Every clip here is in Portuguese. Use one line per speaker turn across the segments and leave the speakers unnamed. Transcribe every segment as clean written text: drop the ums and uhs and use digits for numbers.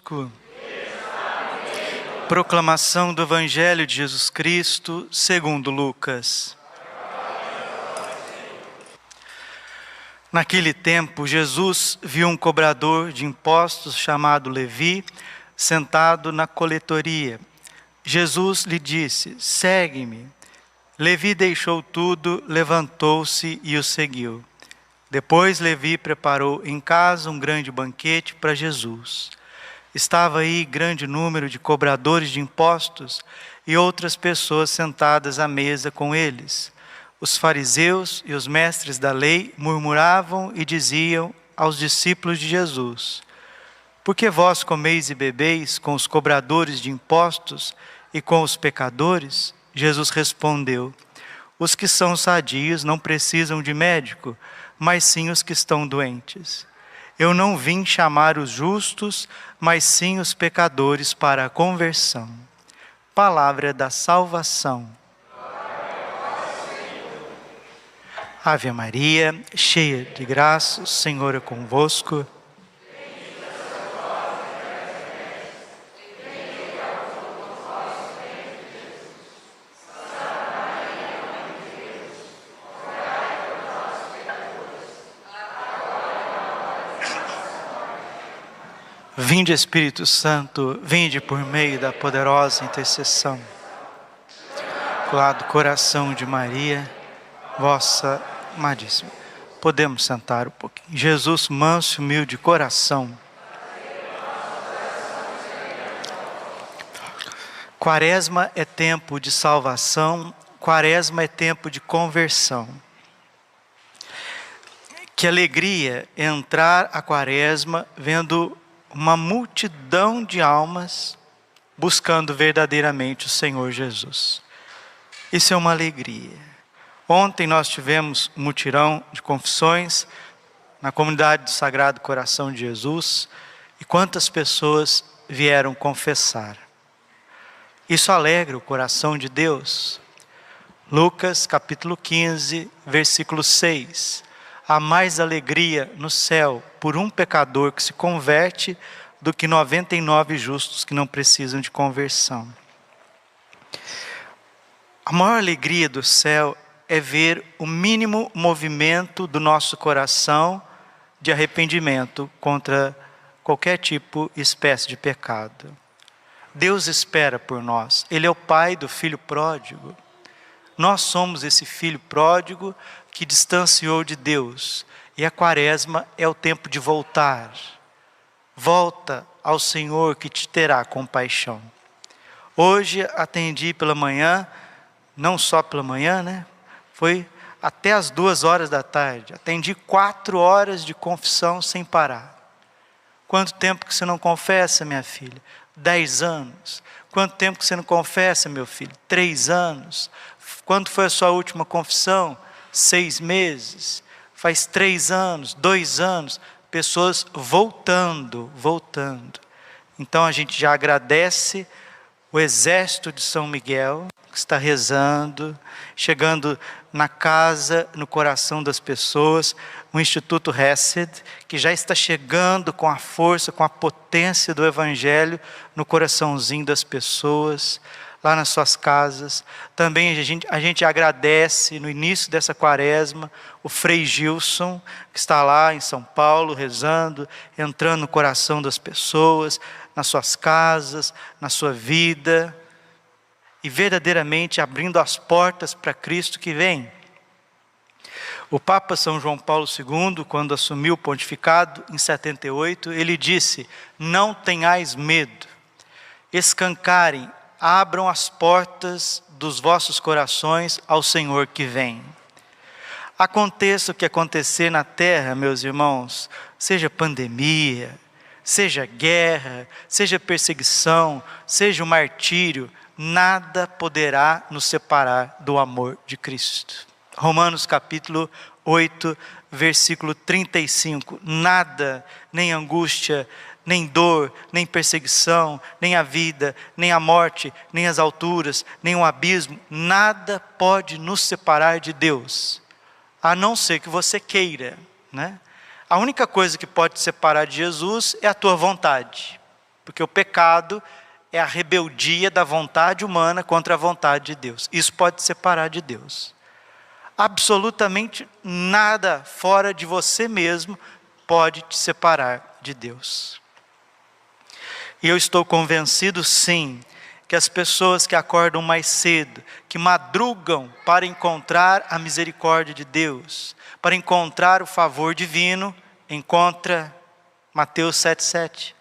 convosco. Proclamação do Evangelho de Jesus Cristo, segundo Lucas. Naquele tempo, Jesus viu um cobrador de impostos chamado Levi, sentado na coletoria. Jesus lhe disse: segue-me. Levi deixou tudo, levantou-se e o seguiu. Depois Levi preparou em casa um grande banquete para Jesus. Estava aí grande número de cobradores de impostos e outras pessoas sentadas à mesa com eles. Os fariseus e os mestres da lei murmuravam e diziam aos discípulos de Jesus: por que vós comeis e bebeis com os cobradores de impostos e com os pecadores? Jesus respondeu: os que são sadios não precisam de médico, mas sim os que estão doentes. Eu não vim chamar os justos, mas sim os pecadores para a conversão. Palavra da salvação. Ave Maria, cheia de graça, o Senhor é convosco. Vinde, Espírito Santo, vinde por meio da poderosa intercessão. Imaculado Coração de Maria, vossa amadíssima. Podemos sentar um pouquinho. Jesus, manso e humilde de coração. Quaresma é tempo de salvação, Quaresma é tempo de conversão. Que alegria entrar a Quaresma vendo uma multidão de almas buscando verdadeiramente o Senhor Jesus. Isso é uma alegria. Ontem nós tivemos um mutirão de confissões na comunidade do Sagrado Coração de Jesus, e quantas pessoas vieram confessar. Isso alegra o coração de Deus. Lucas capítulo 15, versículo 6. Há mais alegria no céu por um pecador que se converte do que 99 justos que não precisam de conversão. A maior alegria do céu é ver o mínimo movimento do nosso coração de arrependimento contra qualquer tipo e espécie de pecado. Deus espera por nós. Ele é o pai do filho pródigo. Nós somos esse filho pródigo que distanciou de Deus. E a Quaresma é o tempo de voltar. Volta ao Senhor que te terá compaixão. Hoje atendi pela manhã, não só pela manhã, né? Foi até as 2h da tarde. Atendi 4 horas de confissão sem parar. Quanto tempo que você não confessa, minha filha? 10 anos. Quanto tempo que você não confessa, meu filho? 3 anos. Quando foi a sua última confissão? 6 meses. Faz 3 anos, 2 anos. Pessoas voltando. Então a gente já agradece o exército de São Miguel, que está rezando, chegando na casa, no coração das pessoas, o Instituto Hesed, que já está chegando com a força, com a potência do Evangelho no coraçãozinho das pessoas, lá nas suas casas. Também a gente agradece no início dessa Quaresma o Frei Gilson, que está lá em São Paulo rezando, entrando no coração das pessoas, nas suas casas, na sua vida, e verdadeiramente abrindo as portas para Cristo que vem. O Papa São João Paulo II, quando assumiu o pontificado em 78, ele disse: não tenhais medo, escancarem, abram as portas dos vossos corações ao Senhor que vem. Aconteça o que acontecer na terra, meus irmãos, seja pandemia, seja guerra, seja perseguição, seja o martírio, nada poderá nos separar do amor de Cristo. Romanos capítulo 8, versículo 35. Nada, nem angústia, nem dor, nem perseguição, nem a vida, nem a morte, nem as alturas, nem o abismo, nada pode nos separar de Deus, a não ser que você queira, né? A única coisa que pode te separar de Jesus é a tua vontade. porque o pecado é a rebeldia da vontade humana contra a vontade de Deus. Isso pode te separar de Deus. Absolutamente nada fora de você mesmo pode te separar de Deus. E eu estou convencido, sim, que as pessoas que acordam mais cedo, que madrugam para encontrar a misericórdia de Deus, para encontrar o favor divino, encontra Mateus 7,7.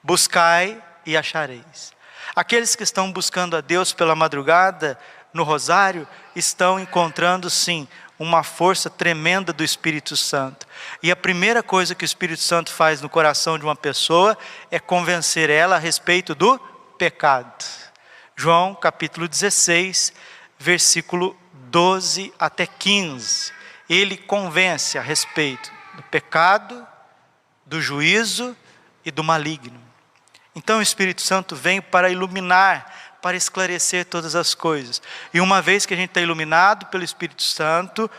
Buscai e achareis. Aqueles que estão buscando a Deus pela madrugada, no rosário, estão encontrando sim, uma força tremenda do Espírito Santo. E a primeira coisa que o Espírito Santo faz no coração de uma pessoa, é convencer ela a respeito do pecado. João capítulo 16, versículo 12 até 15. Ele convence a respeito do pecado, do juízo e do maligno. Então o Espírito Santo vem para iluminar, para esclarecer todas as coisas. E uma vez que a gente está iluminado pelo Espírito Santo,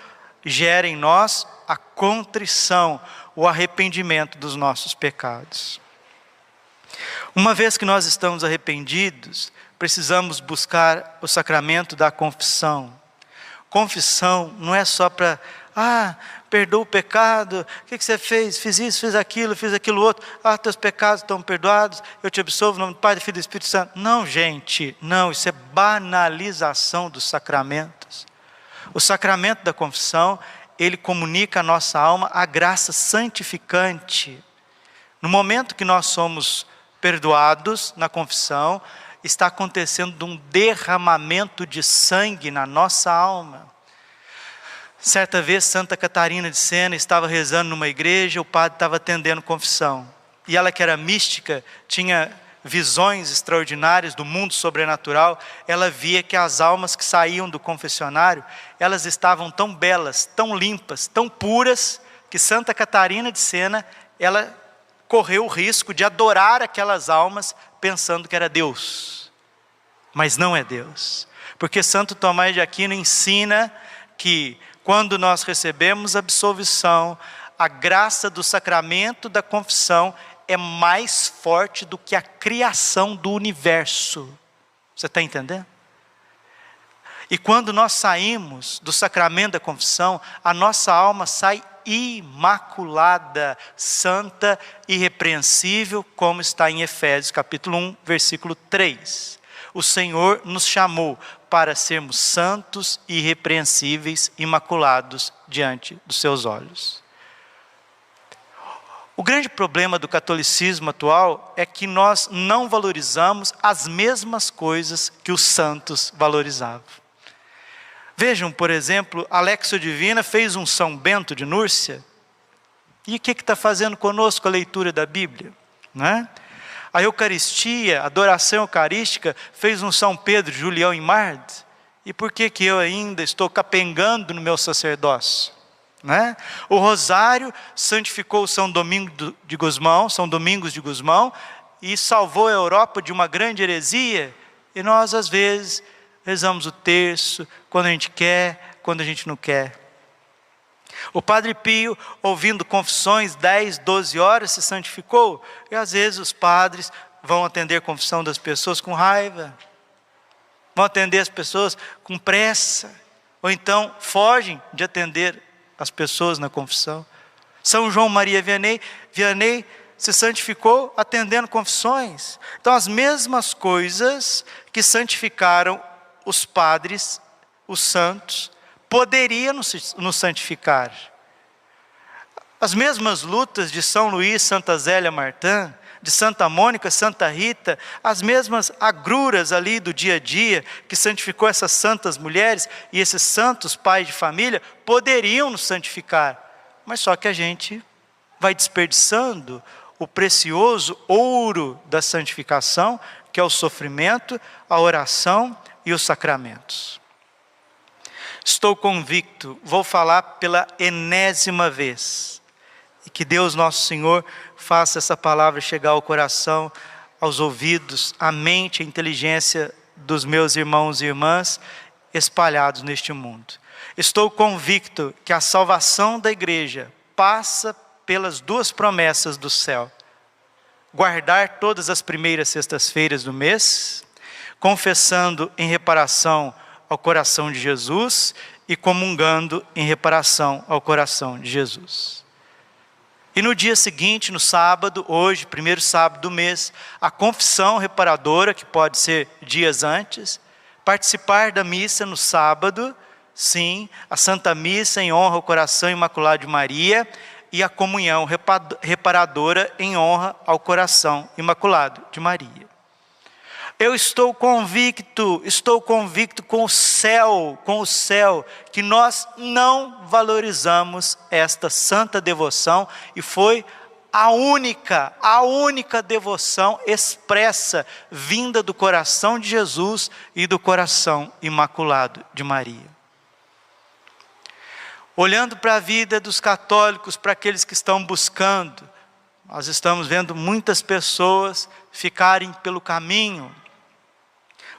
gera em nós a contrição, o arrependimento dos nossos pecados. Uma vez que nós estamos arrependidos, precisamos buscar o sacramento da confissão. Confissão não é só para, perdoa o pecado, o que você fez? Fiz isso, fiz aquilo outro. Teus pecados estão perdoados, eu te absolvo em nome do Pai, do Filho e do Espírito Santo. Não, gente, não, isso é banalização dos sacramentos. O sacramento da confissão, ele comunica à nossa alma a graça santificante. No momento que nós somos perdoados na confissão, está acontecendo um derramamento de sangue na nossa alma. Certa vez, Santa Catarina de Sena estava rezando numa igreja, o padre estava atendendo confissão. E ela, que era mística, tinha visões extraordinárias do mundo sobrenatural. Ela via que as almas que saíam do confessionário, elas estavam tão belas, tão limpas, tão puras, que Santa Catarina de Sena, ela correu o risco de adorar aquelas almas, pensando que era Deus. Mas não é Deus. Porque Santo Tomás de Aquino ensina que quando nós recebemos absolvição, a graça do sacramento da confissão é mais forte do que a criação do universo. Você está entendendo? E quando nós saímos do sacramento da confissão, a nossa alma sai imaculada, santa, irrepreensível, como está em Efésios capítulo 1, versículo 3. O Senhor nos chamou para sermos santos, irrepreensíveis, imaculados diante dos seus olhos. O grande problema do catolicismo atual é que nós não valorizamos as mesmas coisas que os santos valorizavam. Vejam, por exemplo, Alexio Divina fez um São Bento de Núrcia. E o que está fazendo conosco a leitura da Bíblia? Né? A Eucaristia, a adoração eucarística, fez um São Pedro Julião Imard. E por que eu ainda estou capengando no meu sacerdócio? Né? O Rosário santificou São Domingos de Gusmão, e salvou a Europa de uma grande heresia. E nós, às vezes, rezamos o terço, quando a gente quer, quando a gente não quer. O Padre Pio, ouvindo confissões 10, 12 horas, se santificou. E às vezes os padres vão atender a confissão das pessoas com raiva, vão atender as pessoas com pressa, ou então fogem de atender as pessoas na confissão. São João Maria Vianney se santificou atendendo confissões. Então as mesmas coisas que santificaram os padres, os santos, poderiam nos santificar. As mesmas lutas de São Luís, Santa Zélia Martã, de Santa Mônica, Santa Rita, as mesmas agruras ali do dia a dia, que santificou essas santas mulheres, e esses santos pais de família, poderiam nos santificar. Mas só que a gente vai desperdiçando o precioso ouro da santificação, que é o sofrimento, a oração e os sacramentos. Estou convicto, vou falar pela enésima vez, e que Deus nosso Senhor faça essa palavra chegar ao coração, aos ouvidos, à mente, à inteligência dos meus irmãos e irmãs espalhados neste mundo. Estou convicto que a salvação da igreja passa pelas duas promessas do céu. guardar todas as primeiras sextas-feiras do mês, confessando em reparação ao coração de Jesus e comungando em reparação ao coração de Jesus. E no dia seguinte, no sábado, hoje, primeiro sábado do mês, a confissão reparadora, que pode ser dias antes, participar da missa no sábado, sim, a Santa Missa em honra ao coração imaculado de Maria, e a comunhão reparadora em honra ao coração imaculado de Maria. Eu estou convicto com o céu, que nós não valorizamos esta santa devoção, e foi a única devoção expressa, vinda do coração de Jesus e do coração imaculado de Maria. Olhando para a vida dos católicos, para aqueles que estão buscando, nós estamos vendo muitas pessoas ficarem pelo caminho.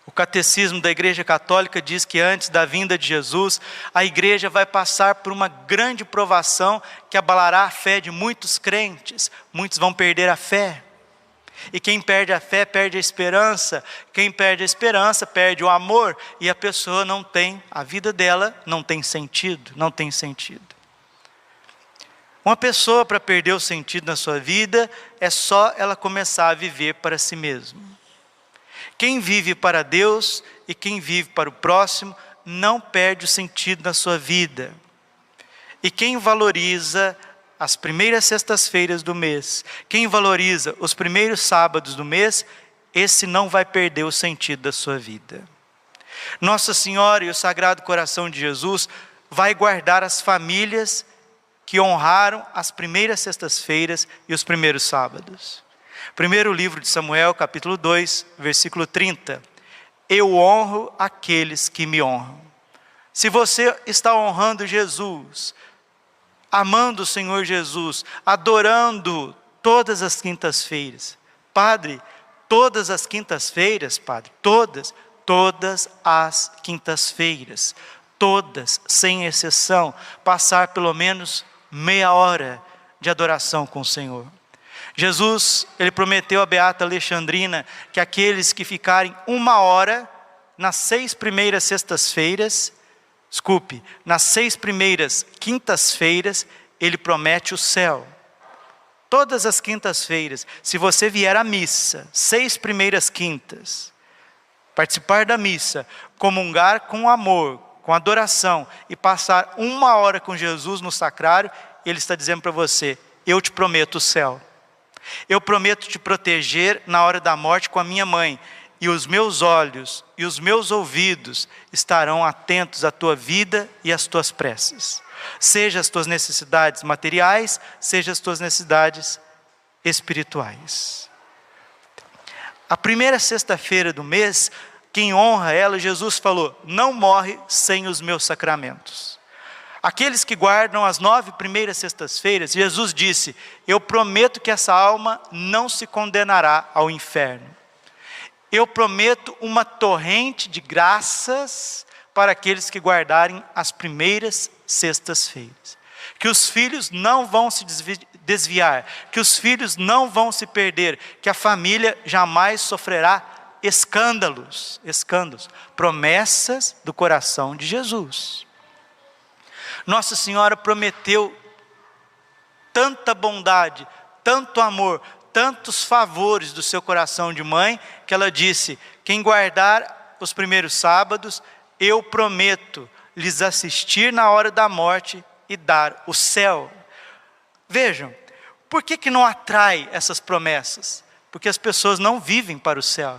O catecismo da Igreja Católica diz que antes da vinda de Jesus, a Igreja vai passar por uma grande provação que abalará a fé de muitos crentes. Muitos vão perder a fé. E quem perde a fé, perde a esperança. Quem perde a esperança, perde o amor. E a pessoa não tem, a vida dela não tem sentido. Uma pessoa, para perder o sentido na sua vida, é só ela começar a viver para si mesma. Quem vive para Deus e quem vive para o próximo, não perde o sentido na sua vida. E quem valoriza as primeiras sextas-feiras do mês, quem valoriza os primeiros sábados do mês, esse não vai perder o sentido da sua vida. Nossa Senhora e o Sagrado Coração de Jesus vai guardar as famílias que honraram as primeiras sextas-feiras e os primeiros sábados. Primeiro livro de Samuel, capítulo 2, versículo 30. Eu honro aqueles que me honram. Se você está honrando Jesus, amando o Senhor Jesus, adorando todas as quintas-feiras. Padre, todas as quintas-feiras, Padre, todas as quintas-feiras, todas, sem exceção, passar pelo menos meia hora de adoração com o Senhor. Jesus, ele prometeu a beata Alexandrina que aqueles que ficarem uma hora nas 6 primeiras sextas-feiras, nas 6 primeiras quintas-feiras, ele promete o céu. Todas as quintas-feiras, se você vier à missa, 6 primeiras quintas, participar da missa, comungar com amor, com adoração, e passar uma hora com Jesus no sacrário, ele está dizendo para você, eu te prometo o céu. Eu prometo te proteger na hora da morte com a minha mãe, e os meus olhos e os meus ouvidos estarão atentos à tua vida e às tuas preces. Seja as tuas necessidades materiais, seja as tuas necessidades espirituais. A primeira sexta-feira do mês, quem honra ela, Jesus falou, não morre sem os meus sacramentos. Aqueles que guardam as 9 primeiras sextas-feiras, Jesus disse, eu prometo que essa alma não se condenará ao inferno. Eu prometo uma torrente de graças para aqueles que guardarem as primeiras sextas-feiras. Que os filhos não vão se desviar, que os filhos não vão se perder, que a família jamais sofrerá escândalos, promessas do coração de Jesus. Nossa Senhora prometeu tanta bondade, tanto amor, tantos favores do seu coração de mãe, que ela disse, quem guardar os primeiros sábados, eu prometo lhes assistir na hora da morte e dar o céu. Vejam, por que não atrai essas promessas? Porque as pessoas não vivem para o céu.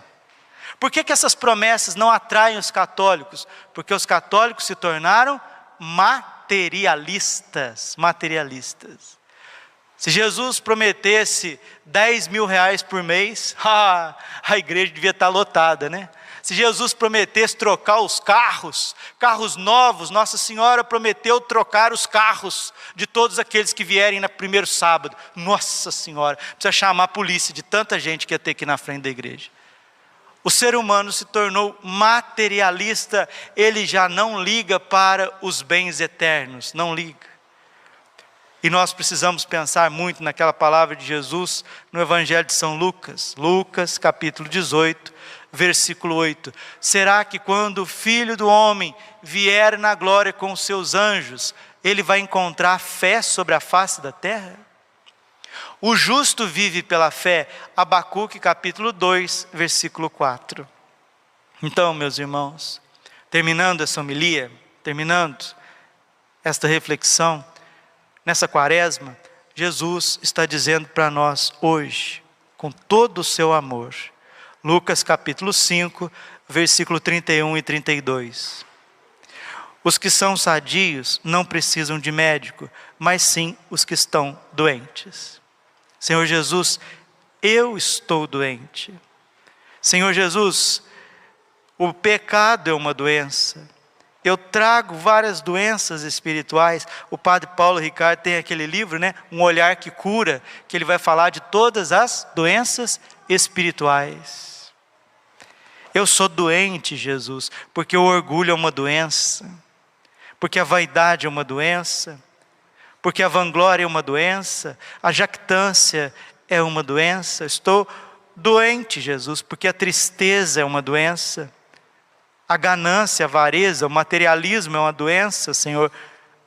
Por que essas promessas não atraem os católicos? Porque os católicos se tornaram materialistas. Se Jesus prometesse 10 mil reais por mês, a igreja devia estar lotada, né? Se Jesus prometesse trocar os carros novos, Nossa Senhora prometeu trocar os carros de todos aqueles que vierem no primeiro sábado. Nossa Senhora, precisa chamar a polícia de tanta gente que ia ter aqui na frente da igreja. O ser humano se tornou materialista, ele já não liga para os bens eternos, não liga. E nós precisamos pensar muito naquela palavra de Jesus no Evangelho de São Lucas. Lucas capítulo 18, versículo 8. Será que quando o Filho do Homem vier na glória com os seus anjos, ele vai encontrar fé sobre a face da terra? O justo vive pela fé. Abacuque capítulo 2, versículo 4. Então, meus irmãos, terminando essa homilia, terminando esta reflexão, nessa quaresma, Jesus está dizendo para nós hoje, com todo o seu amor, Lucas capítulo 5, versículo 31 e 32. Os que são sadios não precisam de médico, mas sim os que estão doentes. Senhor Jesus, eu estou doente. Senhor Jesus, o pecado é uma doença. Eu trago várias doenças espirituais. O padre Paulo Ricardo tem aquele livro, né? Um Olhar que Cura, que ele vai falar de todas as doenças espirituais. Eu sou doente, Jesus, porque o orgulho é uma doença, porque a vaidade é uma doença, porque a vanglória é uma doença, a jactância é uma doença. Estou doente, Jesus, porque a tristeza é uma doença. A ganância, a avareza, o materialismo é uma doença, Senhor.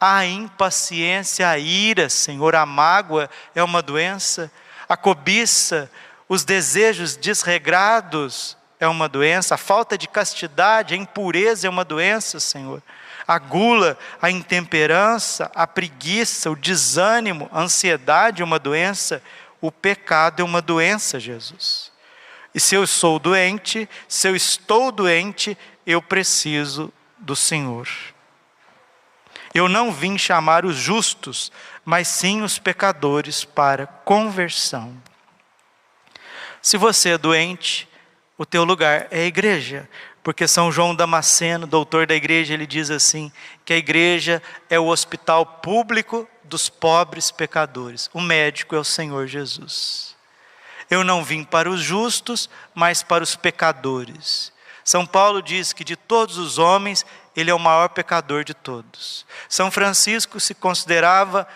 A impaciência, a ira, Senhor, a mágoa é uma doença. A cobiça, os desejos desregrados é uma doença. A falta de castidade, a impureza é uma doença, Senhor. A gula, a intemperança, a preguiça, o desânimo, a ansiedade é uma doença. O pecado é uma doença, Jesus. E se eu sou doente, se eu estou doente, eu preciso do Senhor. Eu não vim chamar os justos, mas sim os pecadores para conversão. Se você é doente, o teu lugar é a igreja. Porque São João Damasceno, doutor da igreja, ele diz assim, que a igreja é o hospital público dos pobres pecadores. O médico é o Senhor Jesus. Eu não vim para os justos, mas para os pecadores. São Paulo diz que de todos os homens, ele é o maior pecador de todos. São Francisco se considerava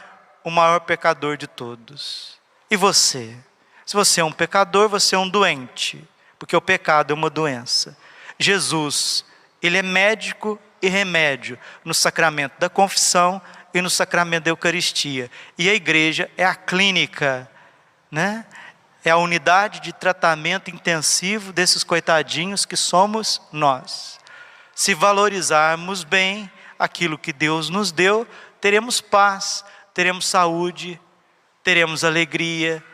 o maior pecador de todos. E você? Se você é um pecador, você é um doente, porque o pecado é uma doença. Jesus, ele é médico e remédio no sacramento da confissão e no sacramento da Eucaristia. E a igreja é a clínica, né? É a unidade de tratamento intensivo desses coitadinhos que somos nós. Se valorizarmos bem aquilo que Deus nos deu, teremos paz, teremos saúde, teremos alegria,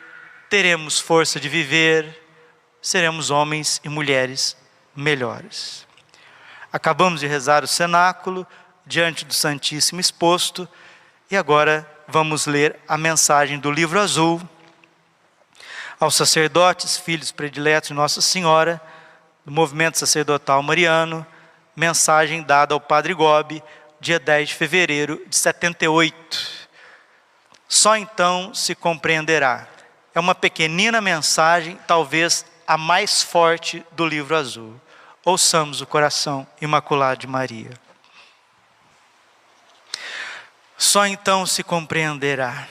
teremos força de viver, seremos homens e mulheres melhores. Acabamos de rezar o cenáculo diante do Santíssimo exposto e agora vamos ler a mensagem do livro azul aos sacerdotes, filhos prediletos de Nossa Senhora, do movimento sacerdotal mariano, mensagem dada ao Padre Gobi, dia 10 de fevereiro de 78. Só então se compreenderá. É uma pequenina mensagem, talvez a mais forte do livro azul. Ouçamos o coração imaculado de Maria. Só então se compreenderá.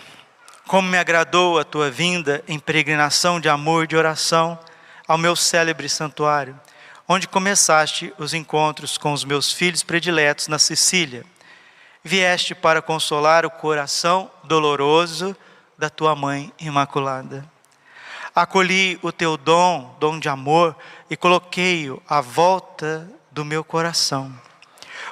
Como me agradou a tua vinda em peregrinação de amor e de oração ao meu célebre santuário, onde começaste os encontros com os meus filhos prediletos na Sicília. Vieste para consolar o coração doloroso da tua mãe imaculada. Acolhi o teu dom de amor, e coloquei-o à volta do meu coração,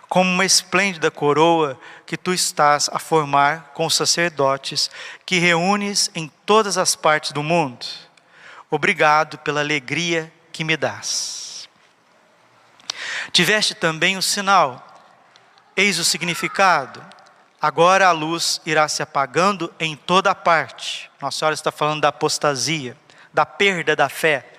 como uma esplêndida coroa que tu estás a formar com os sacerdotes, que reúnes em todas as partes do mundo. Obrigado pela alegria que me dás. Tiveste também o sinal, eis o significado. Agora a luz irá se apagando em toda a parte. Nossa Senhora está falando da apostasia, da perda da fé.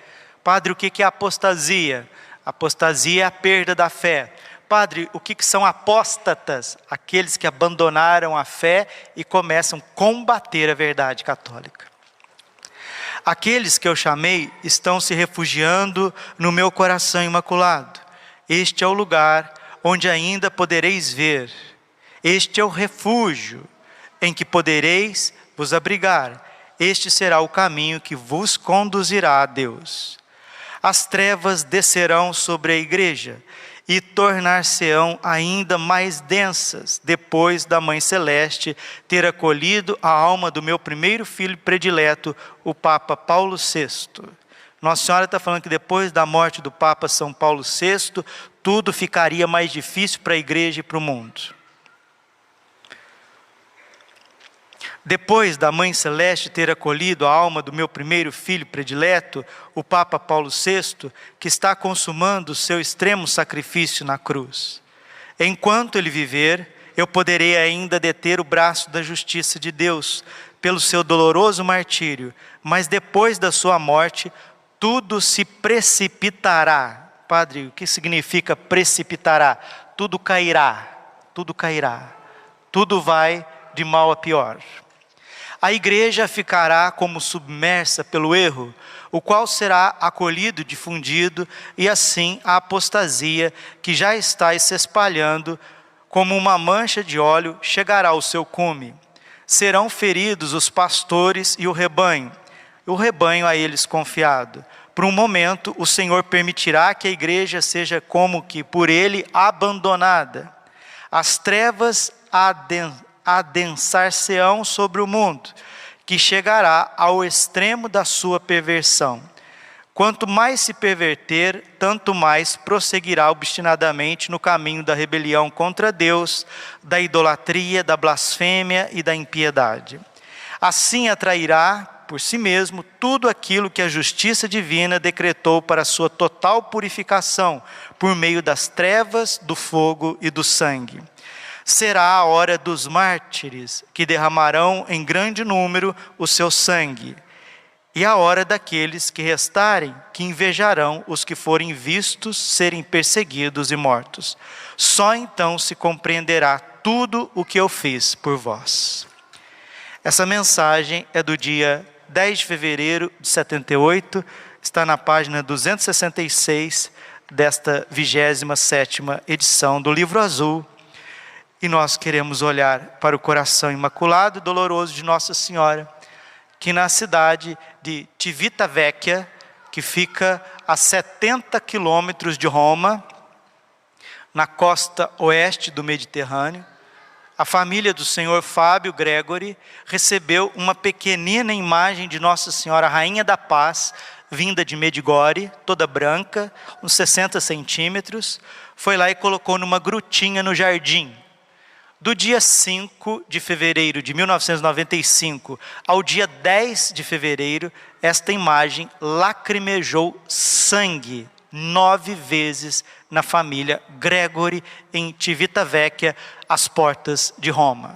Padre, o que é apostasia? Apostasia é a perda da fé. Padre, o que são apóstatas? Aqueles que abandonaram a fé e começam a combater a verdade católica. Aqueles que eu chamei estão se refugiando no meu coração imaculado. Este é o lugar onde ainda podereis ver. Este é o refúgio. em que podereis vos abrigar. Este será o caminho que vos conduzirá a Deus. As trevas descerão sobre a igreja e tornar-se-ão ainda mais densas, depois da Mãe Celeste ter acolhido a alma do meu primeiro filho predileto, o Papa Paulo VI. Nossa Senhora está falando que depois da morte do Papa São Paulo VI, tudo ficaria mais difícil para a igreja e para o mundo. Depois da Mãe Celeste ter acolhido a alma do meu primeiro filho predileto, o Papa Paulo VI, que está consumando o seu extremo sacrifício na cruz. Enquanto ele viver, eu poderei ainda deter o braço da justiça de Deus, pelo seu doloroso martírio, mas depois da sua morte, tudo se precipitará. Padre, o que significa precipitará? Tudo cairá, tudo cairá, tudo vai de mal a pior. A igreja ficará como submersa pelo erro, o qual será acolhido, difundido, e assim a apostasia, que já está se espalhando como uma mancha de óleo, chegará ao seu cume. Serão feridos os pastores e o rebanho a eles confiado. Por um momento, o Senhor permitirá que a igreja seja como que por ele abandonada. As trevas adensar-se-ão sobre o mundo, que chegará ao extremo da sua perversão. Quanto mais se perverter, tanto mais prosseguirá obstinadamente no caminho da rebelião contra Deus, da idolatria, da blasfêmia e da impiedade. Assim atrairá por si mesmo tudo aquilo que a justiça divina decretou para a sua total purificação, por meio das trevas, do fogo e do sangue. Será a hora dos mártires, que derramarão em grande número o seu sangue, e a hora daqueles que restarem, que invejarão os que forem vistos serem perseguidos e mortos. Só então se compreenderá tudo o que eu fiz por vós. Essa mensagem é do dia 10 de fevereiro de 78, está na página 266 desta 27ª edição do Livro Azul. E nós queremos olhar para o coração imaculado e doloroso de Nossa Senhora, que na cidade de Civitavecchia, que fica a 70 quilômetros de Roma, na costa oeste do Mediterrâneo, a família do senhor Fábio Gregory recebeu uma pequenina imagem de Nossa Senhora Rainha da Paz, vinda de Medjugorje, toda branca, uns 60 centímetros, foi lá e colocou numa grutinha no jardim. Do dia 5 de fevereiro de 1995 ao dia 10 de fevereiro, esta imagem lacrimejou sangue 9 vezes na família Gregory, em Civitavecchia, às portas de Roma.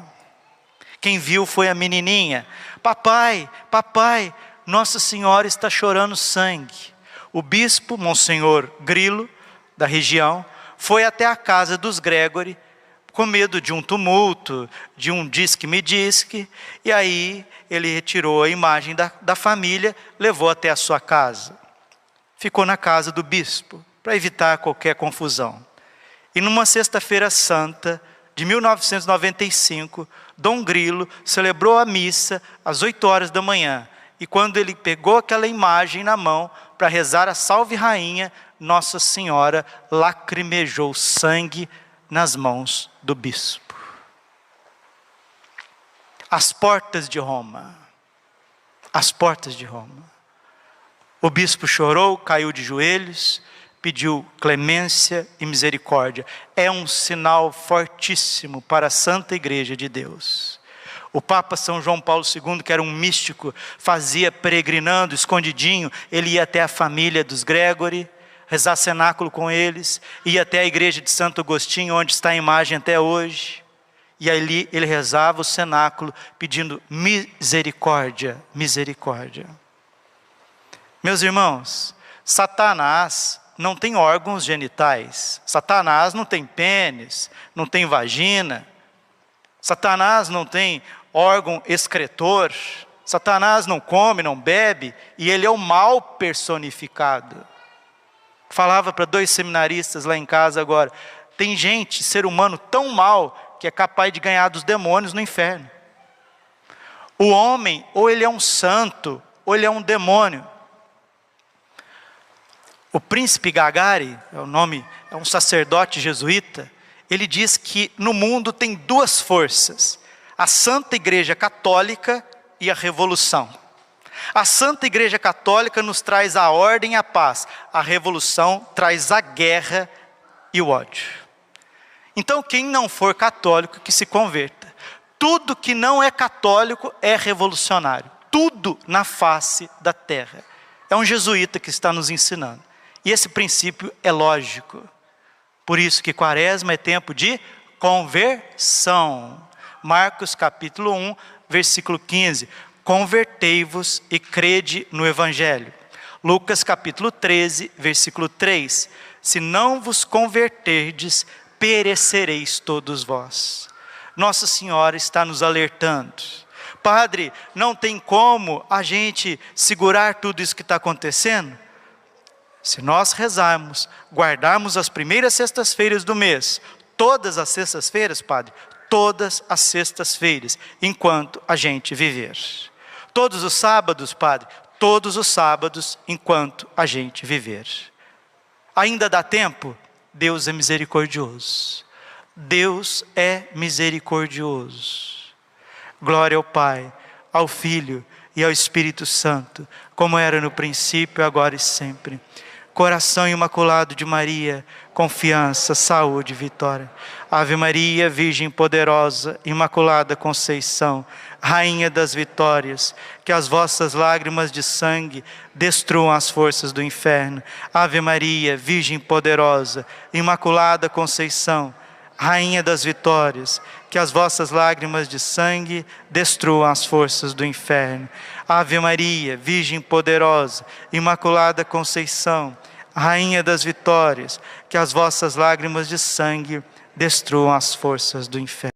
Quem viu foi a menininha. Papai, papai, Nossa Senhora está chorando sangue. O bispo, Monsenhor Grilo, da região, foi até a casa dos Gregory, com medo de um tumulto, de um disque-me-disque, e aí ele retirou a imagem da família, levou até a sua casa. Ficou na casa do bispo, para evitar qualquer confusão. E numa sexta-feira santa de 1995, Dom Grilo celebrou a missa às 8 horas da manhã. E quando ele pegou aquela imagem na mão para rezar a Salve Rainha, Nossa Senhora lacrimejou sangue nas mãos do bispo. As portas de Roma. As portas de Roma. O bispo chorou, caiu de joelhos, pediu clemência e misericórdia. É um sinal fortíssimo para a Santa Igreja de Deus. O Papa São João Paulo II, que era um místico, fazia peregrinando, escondidinho, ele ia até a família dos Gregory, rezar cenáculo com eles, ia até a igreja de Santo Agostinho, onde está a imagem até hoje, e ali ele rezava o cenáculo, pedindo misericórdia, misericórdia. Meus irmãos, Satanás não tem órgãos genitais, Satanás não tem pênis, não tem vagina, Satanás não tem órgão excretor, Satanás não come, não bebe, e ele é o mal personificado. Falava para 2 seminaristas lá em casa agora, tem gente, ser humano tão mal, que é capaz de ganhar dos demônios no inferno. O homem, ou ele é um santo, ou ele é um demônio. O príncipe Gagari, é um sacerdote jesuíta, ele diz que no mundo tem duas forças: a Santa Igreja Católica e a Revolução. A Santa Igreja Católica nos traz a ordem e a paz, a Revolução traz a guerra e o ódio. Então quem não for católico, que se converta. Tudo que não é católico é revolucionário. Tudo na face da terra. É um jesuíta que está nos ensinando. E esse princípio é lógico. Por isso que Quaresma é tempo de conversão. Marcos capítulo 1, versículo 15. Convertei-vos e crede no Evangelho. Lucas capítulo 13, versículo 3. Se não vos converterdes, perecereis todos vós. Nossa Senhora está nos alertando. Padre, não tem como a gente segurar tudo isso que está acontecendo? Se nós rezarmos, guardarmos as primeiras sextas-feiras do mês, todas as sextas-feiras, Padre, todas as sextas-feiras, enquanto a gente viver. Todos os sábados, Padre, todos os sábados, enquanto a gente viver. Ainda dá tempo? Deus é misericordioso. Deus é misericordioso. Glória ao Pai, ao Filho e ao Espírito Santo, como era no princípio, agora e sempre. Coração imaculado de Maria, confiança, saúde e vitória. Ave Maria, Virgem poderosa, Imaculada Conceição, Rainha das vitórias, que as vossas lágrimas de sangue destruam as forças do inferno. Ave Maria, Virgem poderosa, Imaculada Conceição, Rainha das vitórias, que as vossas lágrimas de sangue destruam as forças do inferno. Ave Maria, Virgem poderosa, Imaculada Conceição, Rainha das vitórias, que as vossas lágrimas de sangue destruam as forças do inferno.